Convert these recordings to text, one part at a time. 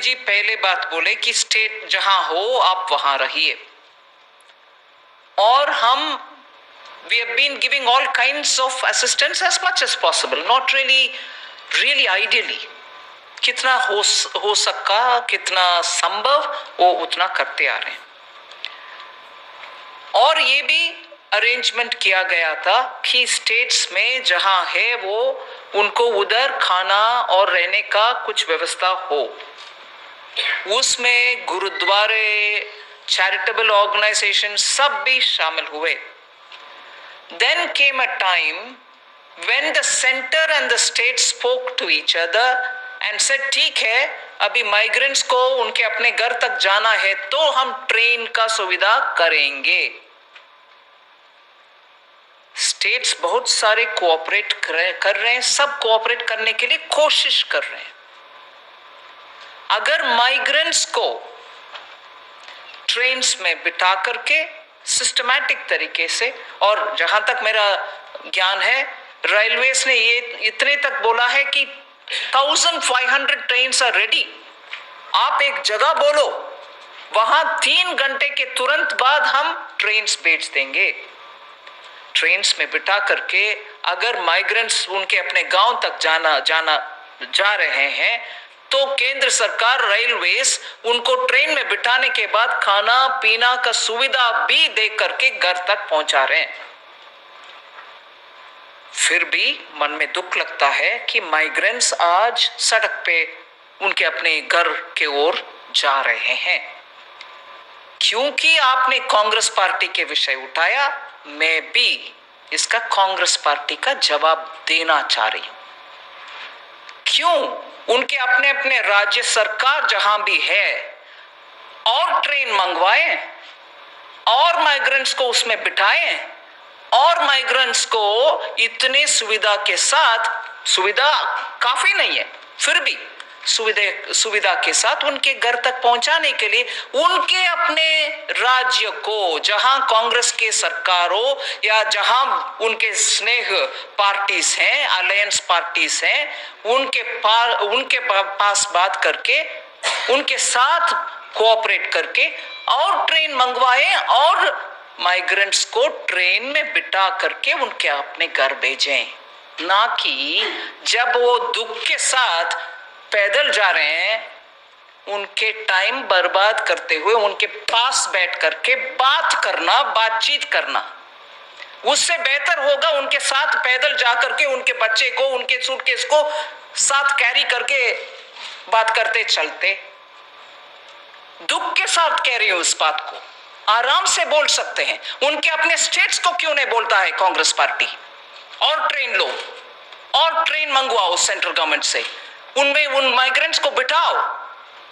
जी पहले बात बोले कि स्टेट जहां हो आप वहां रहिए, और हम we have been giving all kinds of assistance as much as possible, not really ideally, कितना हो सका, कितना संभव, वो उतना करते आ रहे हैं। और ये भी अरेंजमेंट किया गया था कि स्टेट्स में जहां है वो उनको उधर खाना और रहने का कुछ व्यवस्था हो। उसमें गुरुद्वारे, चैरिटेबल ऑर्गेनाइजेशन सब भी शामिल हुए। Then came a time when the center and the state spoke to each other and said, ठीक है, अभी माइग्रेंट्स को उनके अपने घर तक जाना है तो हम ट्रेन का सुविधा करेंगे। स्टेट्स बहुत सारे कोऑपरेट कर रहे हैं, सब कोऑपरेट करने के लिए कोशिश कर रहे हैं। अगर माइग्रेंट्स को ट्रेन्स में बिठा करके सिस्टमैटिक तरीके से, और जहां तक मेरा ज्ञान है रेलवेज ने ये इतने तक बोला है कि 1500 ट्रेन्स आर रेडी। आप एक जगह बोलो, वहां 3 घंटे के तुरंत बाद हम ट्रेन्स भेज देंगे। ट्रेन्स में बिठा करके अगर माइग्रेंट्स उनके अपने गांव तक जा रहे हैं तो केंद्र सरकार रेलवेज उनको ट्रेन में बिठाने के बाद खाना पीना का सुविधा भी दे करके घर तक पहुंचा रहे हैं। फिर भी मन में दुख लगता है कि माइग्रेंट्स आज सड़क पे उनके अपने घर के ओर जा रहे हैं। क्योंकि आपने कांग्रेस पार्टी के विषय उठाया, मैं भी इसका कांग्रेस पार्टी का जवाब देना चाह रही हूं। क्यों उनके अपने अपने राज्य सरकार जहां भी है और ट्रेन मंगवाएं और माइग्रेंट्स को उसमें बिठाएं और माइग्रेंट्स को इतने सुविधा के साथ, सुविधा काफी नहीं है फिर भी सुविधा के साथ उनके घर तक पहुंचाने के लिए उनके अपने राज्य को, जहां कांग्रेस के सरकार हो या जहां उनके स्नेह पार्टीज हैं, अलायंस पार्टीज हैं, उनके पास बात करके उनके साथ कोऑपरेट करके और ट्रेन मंगवाएं और माइग्रेंट्स को ट्रेन में बिठा करके उनके अपने घर भेजें। ना कि जब वो दुख के साथ पैदल जा रहे हैं उनके टाइम बर्बाद करते हुए उनके पास बैठ करके बातचीत करना। उससे बेहतर होगा उनके साथ पैदल जा करके उनके बच्चे को, उनके सूटकेस को साथ कैरी करके बात करते चलते। दुख के साथ कह रही हूं इस बात को, आराम से बोल सकते हैं। उनके अपने स्टेट्स को क्यों नहीं बोलता है कांग्रेस पार्टी? और ट्रेन लो और ट्रेन मंगवाओ सेंट्रल गवर्नमेंट से, उनमें उन माइग्रेंट्स को बिठाओ।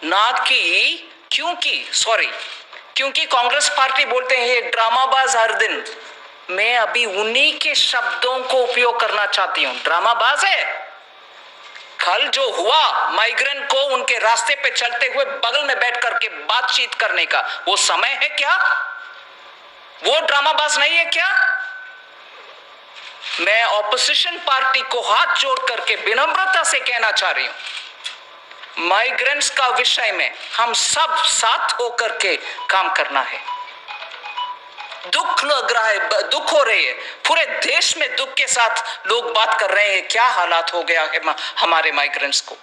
ना कि क्योंकि कांग्रेस पार्टी बोलते हैं ये ड्रामाबाज हर दिन। मैं अभी उन्हीं के शब्दों को उपयोग करना चाहती हूं। ड्रामाबाज है। कल जो हुआ माइग्रेंट को उनके रास्ते पे चलते हुए बगल में बैठ करके बातचीत करने का, वो समय है क्या? वो ड्रामाबाज नहीं है क्या? मैं ऑपोजिशन पार्टी को हाथ जोड़ करके विनम्रता से कहना चाह रही हूं, माइग्रेंट्स का विषय में हम सब साथ होकर के काम करना है। दुख लग रहा है, दुख हो रही है, पूरे देश में दुख के साथ लोग बात कर रहे हैं क्या हालात हो गया है हमारे माइग्रेंट्स को।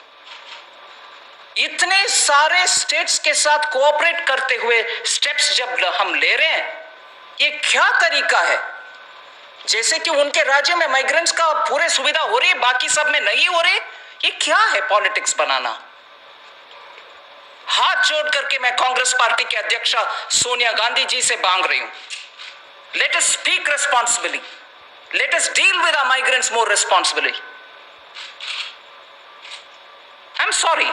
इतने सारे स्टेट्स के साथ कोऑपरेट करते हुए स्टेप्स जब हम ले रहे हैं, ये क्या तरीका है? जैसे कि उनके राज्य में माइग्रेंट्स का पूरे सुविधा हो रही है, बाकी सब में नहीं हो रही। ये क्या है पॉलिटिक्स बनाना? हाथ जोड़ करके मैं कांग्रेस पार्टी के अध्यक्षा सोनिया गांधी जी से मांग रही हूं, let us speak responsibly, let us deal with our migrants more responsibly. I'm sorry,